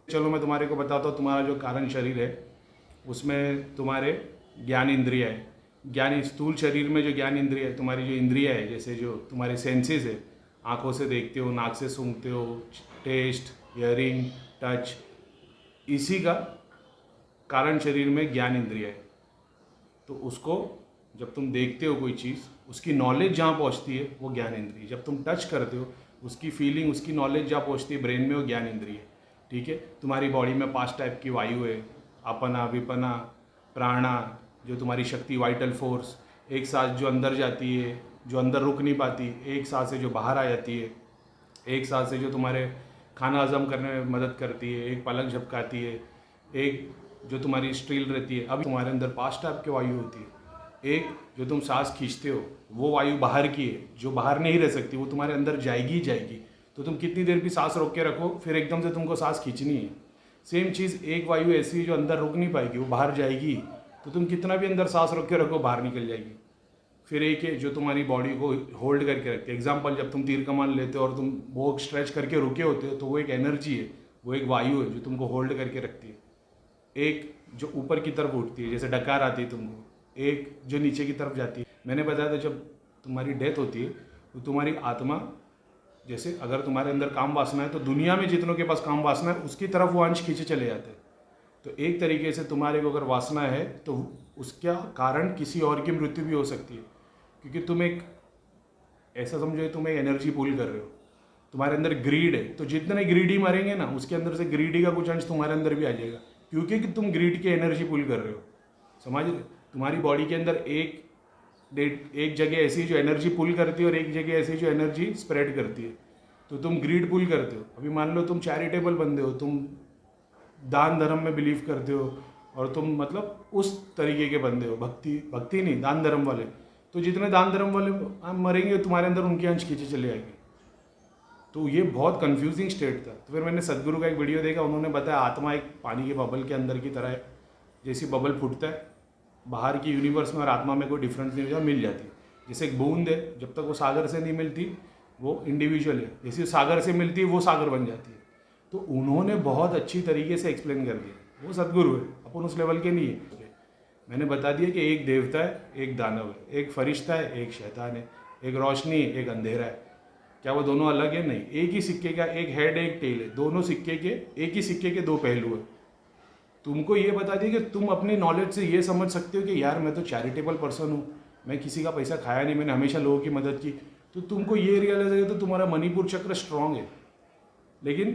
चलो मैं तुम्हारे को बताता हूँ। तुम्हारा जो कारण शरीर है उसमें तुम्हारे ज्ञान इंद्रिय है। ज्ञान स्थूल शरीर में जो ज्ञान इंद्रिय है, तुम्हारी जो इंद्रिय है, जैसे जो तुम्हारे सेंसेस है, आँखों से देखते हो, नाक से सूंघते हो, टेस्ट, हियरिंग, टच, इसी का कारण शरीर में ज्ञान इंद्रिय है। तो उसको जब तुम देखते हो कोई चीज़, उसकी नॉलेज जहाँ पहुँचती है वो ज्ञान इंद्रिय। जब तुम टच करते हो, उसकी फीलिंग, उसकी नॉलेज जहाँ पहुँचती है ब्रेन में, वो ज्ञान इंद्रिय। ठीक है। तुम्हारी बॉडी में 5 टाइप की वायु है, अपना, विपना, प्राणा, जो तुम्हारी शक्ति, वाइटल फोर्स। एक सांस जो अंदर जाती है, जो अंदर रुक नहीं पाती, एक सांस है जो बाहर आ जाती है, एक सांस है जो तुम्हारे खाना हजम करने में मदद करती है, एक पलक झपकाती है, एक जो तुम्हारी स्ट्रील रहती है। अभी तुम्हारे अंदर 5 टाइप की वायु होती है। एक जो तुम सांस खींचते हो वो वायु बाहर की है, जो बाहर नहीं रह सकती, वो तुम्हारे अंदर जाएगी ही जाएगी। तो तुम कितनी देर भी सांस रोक के रखो, फिर एकदम से तुमको सांस खींचनी है। सेम चीज़, एक वायु ऐसी है जो अंदर रुक नहीं पाएगी, वो बाहर जाएगी। तो तुम कितना भी अंदर सांस रोक के रखो, बाहर निकल जाएगी। फिर एक है जो तुम्हारी बॉडी को होल्ड करके रखती है। एग्जाम्पल, जब तुम तीर कमान लेते हो और तुम वो स्ट्रेच करके रुके होते हो, तो वो एक एनर्जी है, वो एक वायु है जो तुमको होल्ड करके रखती है। एक जो ऊपर की तरफ उठती है, जैसे डकार आती है तुमको, एक जो नीचे की तरफ जाती है। मैंने बताया था जब तुम्हारी डेथ होती है तो तुम्हारी आत्मा, जैसे अगर तुम्हारे अंदर काम वासना है तो दुनिया में जितनों के पास काम वासना है उसकी तरफ वो अंश खींचे चले जाते हैं। तो एक तरीके से तुम्हारे को अगर वासना है तो उसका कारण किसी और की मृत्यु भी हो सकती है, क्योंकि तुम एक ऐसा समझो तुम एक एनर्जी पूल कर रहे हो। तुम्हारे अंदर ग्रीड है, तो जितने ग्रीडी मरेंगे ना, उसके अंदर से ग्रीडी का कुछ अंश तुम्हारे अंदर भी आ जाएगा, क्योंकि कि तुम ग्रीड की एनर्जी पूल कर रहे हो। समझ रहे? तुम्हारी बॉडी के अंदर एक जगह ऐसी जो एनर्जी पुल करती है और एक जगह ऐसी जो एनर्जी स्प्रेड करती है। तो तुम ग्रीड पुल करते हो। अभी मान लो तुम चैरिटेबल बंदे हो, तुम दान धर्म में बिलीव करते हो, और तुम मतलब उस तरीके के बंदे हो, भक्ति नहीं, दान धर्म वाले। तो जितने दान धर्म वाले मरेंगे तुम्हारे अंदर उनकी अंश खींचे चले आएंगे। तो ये बहुत कंफ्यूजिंग स्टेट था। तो फिर मैंने सदगुरु का एक वीडियो देखा, उन्होंने बताया आत्मा एक पानी के बबल के अंदर की तरह है। जैसी बबल फूटता है बाहर की यूनिवर्स में और आत्मा में कोई डिफरेंस नहीं होता, मिल जाती है। जैसे एक बूंद है, जब तक वो सागर से नहीं मिलती वो इंडिविजुअल है, जैसे सागर से मिलती है वो सागर बन जाती है। तो उन्होंने बहुत अच्छी तरीके से एक्सप्लेन कर दिया। वो सदगुरु है, अपन उस लेवल के नहीं है। मैंने बता दिया कि एक देवता है, एक दानव है, एक फरिश्ता है, एक शैतान है, एक रोशनी है, एक अंधेरा है। क्या वो दोनों अलग है? नहीं। एक ही सिक्के का एक हेड एक टेल है, दोनों सिक्के के, एक ही सिक्के के 2 पहलू है। तुमको ये बता दिया कि तुम अपनी नॉलेज से ये समझ सकते हो कि यार मैं तो चैरिटेबल पर्सन हूँ, मैं किसी का पैसा खाया नहीं, मैंने हमेशा लोगों की मदद की। तो तुमको ये रियलाइज है तो तुम्हारा मणिपुर चक्र स्ट्रांग है। लेकिन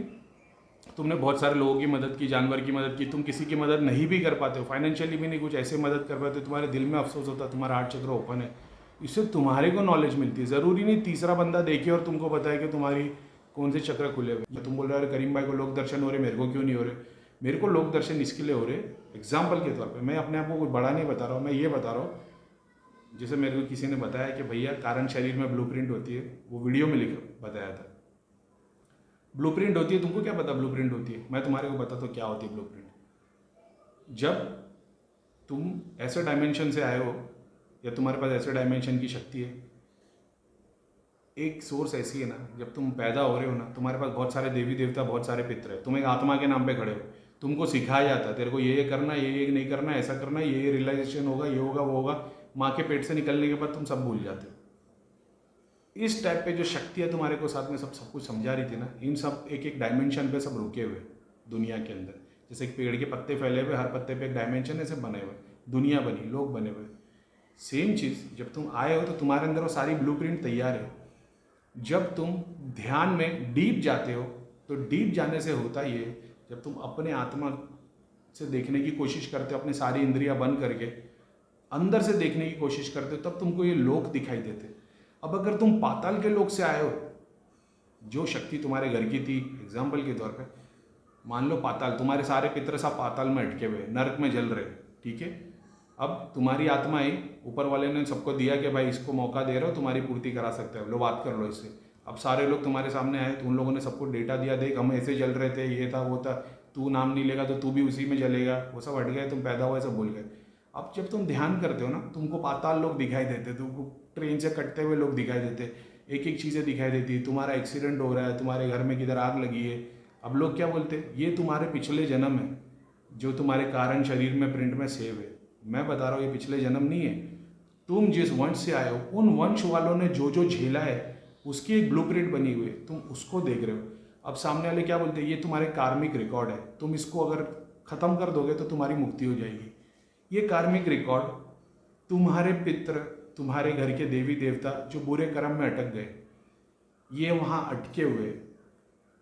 तुमने बहुत सारे लोगों की मदद की, जानवर की मदद की, तुम किसी की मदद नहीं भी कर पाते हो, फाइनेंशियली भी नहीं कुछ ऐसे मदद कर पाते, तुम्हारे दिल में अफसोस होता, तुम्हारा हार्ट चक्र ओपन है। इससे तुम्हारे को नॉलेज मिलती है। ज़रूरी नहीं तीसरा बंदा देखे और तुमको बताए कि तुम्हारी कौन से चक्र खुले हुए। तुम बोल रहे हो करीम भाई को लोक दर्शन हो रहे, मेरे को क्यों नहीं हो रहे? मेरे को लोक दर्शन इसके लिए हो रहे, एग्जाम्पल के तौर पे, मैं अपने आप को कोई बड़ा नहीं बता रहा हूँ, मैं ये बता रहा हूँ जैसे मेरे को किसी ने बताया कि भैया कारण शरीर में ब्लूप्रिंट होती है, वो वीडियो में लिख बताया था। ब्लूप्रिंट होती है, तुमको क्या पता ब्लूप्रिंट होती है? मैं तुम्हारे को बताता हूँ क्या होती है ब्लूप्रिंट। जब तुम ऐसे डायमेंशन से आए हो या तुम्हारे पास ऐसे डायमेंशन की शक्ति है, एक सोर्स ऐसी है ना, जब तुम पैदा हो रहे हो ना, तुम्हारे पास बहुत सारे देवी देवता, बहुत सारे पितर है, तुम एक आत्मा के नाम पे खड़े हो, तुमको सिखाया जाता है तेरे को ये करना, ये नहीं करना, ऐसा करना, ये रियलाइजेशन होगा, ये होगा, वो होगा। माँ के पेट से निकलने के बाद तुम सब भूल जाते हो। इस टाइप पे जो शक्तियाँ तुम्हारे को साथ में सब कुछ समझा रही थी ना, इन सब एक एक डायमेंशन पे सब रुके हुए दुनिया के अंदर। जैसे एक पेड़ के पत्ते फैले हुए, हर पत्ते पे एक डायमेंशन ऐसे बने हुए, दुनिया बनी, लोग बने हुए। सेम चीज़ जब तुम आए हो तो तुम्हारे अंदर वो सारी ब्लूप्रिंट तैयार है। जब तुम ध्यान में डीप जाते हो तो डीप जाने से होता ये, जब तुम अपने आत्मा से देखने की कोशिश करते हो, अपनी सारी इंद्रियां बंद करके अंदर से देखने की कोशिश करते हो, तब तुमको ये लोक दिखाई देते। अब अगर तुम पाताल के लोक से आए हो, जो शक्ति तुम्हारे घर की थी, एग्जाम्पल के तौर पे मान लो पाताल, तुम्हारे सारे पितर सब पाताल में अटके हुए, नरक में जल रहे, ठीक है। अब तुम्हारी आत्मा ही, ऊपर वाले ने सबको दिया कि भाई इसको मौका दे रहे हो, तुम्हारी पूर्ति करा सकते हो, लो बात कर लो इससे। अब सारे लोग तुम्हारे सामने आए तो उन लोगों ने सबको डेटा दिया, देख हम ऐसे जल रहे थे, ये था वो था, तू नाम नहीं लेगा तो तू भी उसी में जलेगा, वो सब हट गए, तुम पैदा हुए सब भूल गए। अब जब तुम ध्यान करते हो ना, तुमको पाताल लोग दिखाई देते, तुमको ट्रेन से कटते हुए लोग दिखाई देते, एक एक चीज़ें दिखाई देती, तुम्हारा एक्सीडेंट हो रहा है, तुम्हारे घर में किधर आग लगी है, अब लोग क्या बोलते हैं, ये तुम्हारे पिछले जन्म है जो तुम्हारे कारण शरीर में प्रिंट में सेव है। मैं बता रहा हूँ ये पिछले जन्म नहीं है। तुम जिस वंश से आए हो उन वंश वालों ने जो जो झेला है उसकी एक ब्लूप्रिंट बनी हुई है, तुम उसको देख रहे हो। अब सामने वाले क्या बोलते हैं, ये तुम्हारे कार्मिक रिकॉर्ड है, तुम इसको अगर ख़त्म कर दोगे तो तुम्हारी मुक्ति हो जाएगी। ये कार्मिक रिकॉर्ड तुम्हारे पितर, तुम्हारे घर के देवी देवता जो बुरे कर्म में अटक गए, ये वहाँ अटके हुए।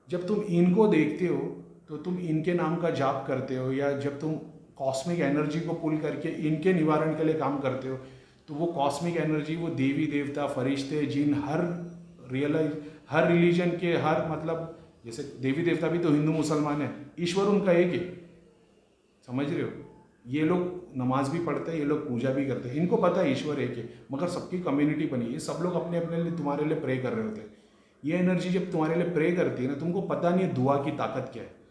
जब तुम इनको देखते हो तो तुम इनके नाम का जाप करते हो, या जब तुम कॉस्मिक एनर्जी को पुल करके इनके निवारण के लिए काम करते हो, तो वो कॉस्मिक एनर्जी, वो देवी देवता, फरिश्ते, जिन, हर रिलीजन के, हर मतलब जैसे देवी देवता भी तो हिंदू मुसलमान है, ईश्वर उनका एक है। समझ रहे हो? ये लोग नमाज भी पढ़ते हैं, ये लोग पूजा भी करते हैं, इनको पता है ईश्वर एक है, मगर सबकी कम्युनिटी बनी है, सब लोग अपने अपने लिए तुम्हारे लिए प्रे कर रहे होते हैं। ये एनर्जी जब तुम्हारे लिए प्रे करती है ना, तुमको पता नहीं है दुआ की ताकत क्या है।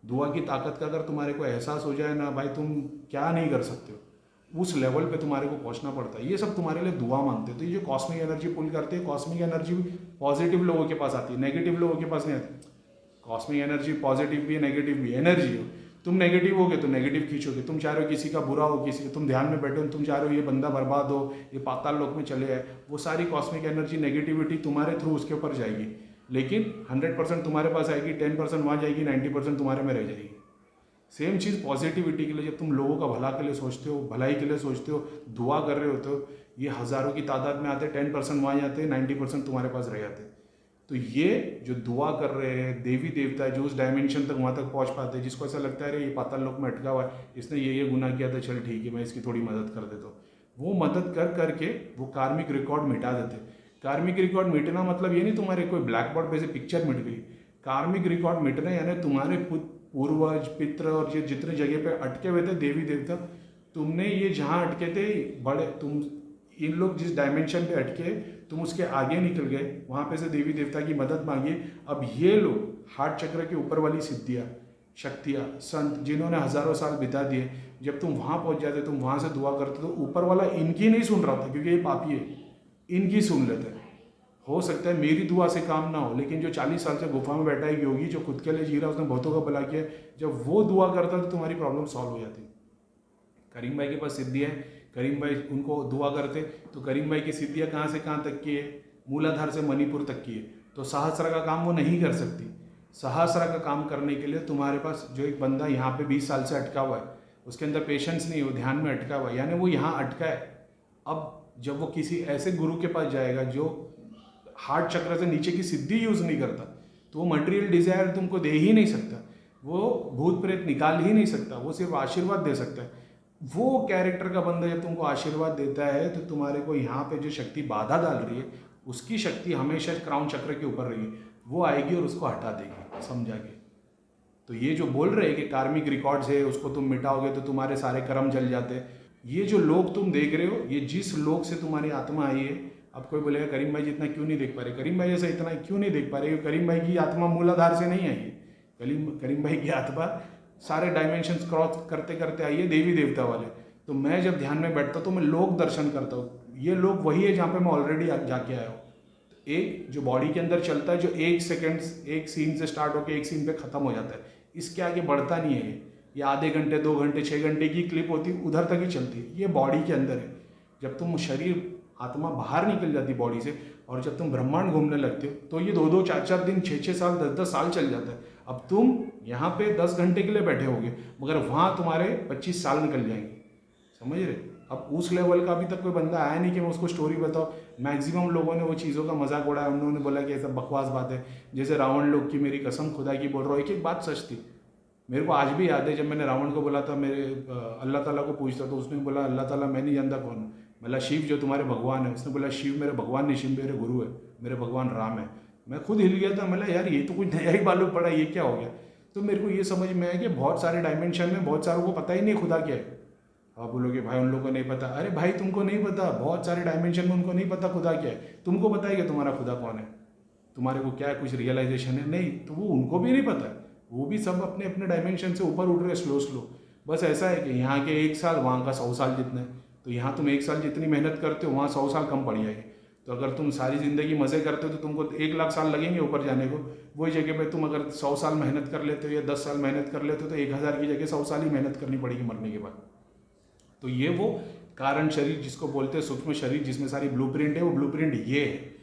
दुआ की ताकत का अगर तुम्हारे को एहसास हो जाए ना भाई, तुम क्या नहीं कर सकते हो, उस लेवल पे तुम्हारे को पहुंचना पड़ता है। ये सब तुम्हारे लिए दुआ मांगते हैं। तो ये जो कॉस्मिक एनर्जी पुल करते हैं, कॉस्मिक एनर्जी पॉजिटिव लोगों के पास आती है, नेगेटिव लोगों के पास नहीं आती। कॉस्मिक एनर्जी पॉजिटिव भी है, नेगेटिव भी, एनर्जी हो। तुम नेगेटिव होगे तो नेगेटिव खींचोगे। तुम चाह रहे हो किसी का बुरा हो, किसी का, तुम ध्यान में बैठे हो, तुम चाह रहे हो ये बंदा बर्बाद हो, ये पाताल लोक में चले आए, वो सारी कॉस्मिक एनर्जी, नेगेटिविटी तुम्हारे थ्रू उसके ऊपर जाएगी। लेकिन 100% तुम्हारे पास आएगी, 10% वहाँ जाएगी, 90% तुम्हारे में रह जाएगी। सेम चीज़ पॉजिटिविटी के लिए, जब तुम लोगों का भला के लिए सोचते हो, भलाई के लिए सोचते हो, दुआ कर रहे होते हो, ये हज़ारों की तादाद में आते हैं, 10% वहाँ जाते हैं, 90% तुम्हारे पास रह जाते हैं। तो ये जो दुआ कर रहे हैं देवी देवता है, जो उस डायमेंशन तक वहाँ तक पहुँच पाते हैं, जिसको ऐसा लगता है अरे ये पाताल लोक में अटका हुआ है, इसने ये गुनाह किया था, चल ठीक है मैं इसकी थोड़ी मदद कर देता हूँ, वो मदद कर करके वो कार्मिक रिकॉर्ड मिटा देते हैं। कार्मिक रिकॉर्ड मिटना मतलब ये नहीं तुम्हारे कोई ब्लैक बोर्ड पे से पिक्चर मिट गई। कार्मिक रिकॉर्ड मिटना यानी तुम्हारे पूर्वज, पित्र और ये जितने जगह पे अटके हुए थे देवी देवता, तुमने ये जहाँ अटके थे बड़े, तुम इन लोग जिस डायमेंशन पे अटके तुम उसके आगे निकल गए, वहाँ पे से देवी देवता की मदद मांगी। अब ये लोग हार्ट चक्र के ऊपर वाली सिद्धियाँ, शक्तियाँ, संत जिन्होंने हज़ारों साल बिता दिए, जब तुम वहाँ पहुँच जाते, तुम वहाँ से दुआ करते, तो ऊपर वाला इनकी नहीं सुन रहा था क्योंकि ये पापी है, इनकी सुन लेते। हो सकता है मेरी दुआ से काम ना हो, लेकिन जो 40 साल से गुफा में बैठा है योगी, जो खुद के लिए जी रहा है, उसने बहुतों का भला किया, जब वो दुआ करता है तो तुम्हारी प्रॉब्लम सॉल्व हो जाती। करीम भाई के पास सिद्धि है, करीम भाई उनको दुआ करते, तो करीम भाई की सिद्धियाँ कहाँ से कहाँ तक की है, मूलाधार से मणिपुर तक की है। तो सहस्रा का काम वो नहीं कर सकती। सहस्रा का काम करने के लिए तुम्हारे पास जो एक बंदा यहाँ पे 20 साल से अटका हुआ है, उसके अंदर पेशेंस नहीं, वो ध्यान में अटका हुआ है, यानी वो यहाँ अटका है। अब जब वो किसी ऐसे गुरु के पास जाएगा जो हार्ट चक्र से नीचे की सिद्धि यूज़ नहीं करता, तो वो मटेरियल डिजायर तुमको दे ही नहीं सकता, वो भूत प्रेत निकाल ही नहीं सकता, वो सिर्फ आशीर्वाद दे सकता है। वो कैरेक्टर का बंदा जब तुमको आशीर्वाद देता है तो तुम्हारे को यहाँ पे जो शक्ति बाधा डाल रही है, उसकी शक्ति हमेशा क्राउन चक्र के ऊपर रही, वो आएगी और उसको हटा देगी, समझा के। तो ये जो बोल रहे हैं कि कार्मिक रिकॉर्ड्स है, उसको तुम मिटाओगे तो तुम्हारे सारे कर्म जल जाते हैं, ये जो लोग तुम देख रहे हो, ये जिस लोग से तुम्हारी आत्मा आई है। अब कोई बोलेगा करीम भाई जितना क्यों नहीं देख पा रहे, करीम भाई जैसा इतना क्यों नहीं देख पा रहे, करीम भाई की आत्मा मूलाधार से नहीं आई है। करीम भाई की आत्मा सारे डायमेंशंस क्रॉस करते करते आई है, देवी देवता वाले। तो मैं जब ध्यान में बैठता हूँ तो मैं लोक दर्शन करता हूँ, ये लोग वही है जहाँ पे मैं ऑलरेडी जाके आया हूँ। एक जो बॉडी के अंदर चलता है, जो 1 सेकेंड एक सीन से स्टार्ट होकर एक सीन पे खत्म हो जाता है, इसके आगे बढ़ता नहीं है। ये आधे घंटे, 2 घंटे, 6 घंटे की क्लिप होती है, उधर तक ही चलती है, ये बॉडी के अंदर है। जब तुम शरीर, आत्मा बाहर निकल जाती बॉडी से और जब तुम ब्रह्मांड घूमने लगते हो तो ये 2-2, 4-4 दिन, 6-6 साल, 10-10 साल चल जाता है। अब तुम यहाँ पे 10 घंटे के लिए बैठे होगे, मगर वहाँ तुम्हारे 25 साल निकल जाएंगे, समझ रहे। अब उस लेवल का अभी तक कोई बंदा आया नहीं कि मैं उसको स्टोरी बताऊँ। मैक्सिमम लोगों ने वो चीज़ों का मजाक उड़ाया, उन्होंने बोला कि ऐसा बकवास बात है। जैसे रावण लोग की, मेरी कसम खुदा की बोल रहा हूँ, एक एक बात सच थी। मेरे को आज भी याद है जब मैंने रावण को बोला था, मेरे अल्लाह ताला को पूछता, तो उसने बोला अल्लाह ताला मैं नहीं जानता कौन। बोला शिव जो तुम्हारे भगवान है। उसने बोला शिव मेरे भगवान नहीं, शिव मेरे गुरु है, मेरे भगवान राम है। मैं खुद हिल गया था, बोला यार ये तो कुछ नया ही मालूम पड़ा, ये क्या हो गया। तो मेरे को ये समझ में आया कि बहुत सारे डायमेंशन में बहुत सारों को पता ही नहीं खुदा क्या है। आप बोलोगे भाई उन लोगों को नहीं पता, अरे भाई तुमको नहीं पता, बहुत सारे डायमेंशन में उनको नहीं पता खुदा क्या है। तुमको पता है कि तुम्हारा खुदा कौन है, तुम्हारे को क्या कुछ रियलाइजेशन है, नहीं, तो वो उनको भी नहीं पता। वो भी सब अपने अपने डायमेंशन से ऊपर उठ रहे स्लो। बस ऐसा है कि यहाँ के 1 साल, वहाँ का 100 साल जितना है। तो यहाँ तुम 1 साल जितनी मेहनत करते हो, वहाँ 100 साल कम पड़ जाएगी। तो अगर तुम सारी ज़िंदगी मज़े करते हो तो तुमको 1 लाख साल लगेंगे ऊपर जाने को। वही जगह पे तुम अगर 100 साल मेहनत कर लेते हो या 10 साल मेहनत कर लेते हो तो 1000 की जगह 100 साल ही मेहनत करनी पड़ेगी मरने के बाद। तो ये वो कारण शरीर जिसको बोलते हैं सूक्ष्म शरीर, जिसमें सारी ब्लूप्रिंट है, वो ब्लूप्रिंट ये है।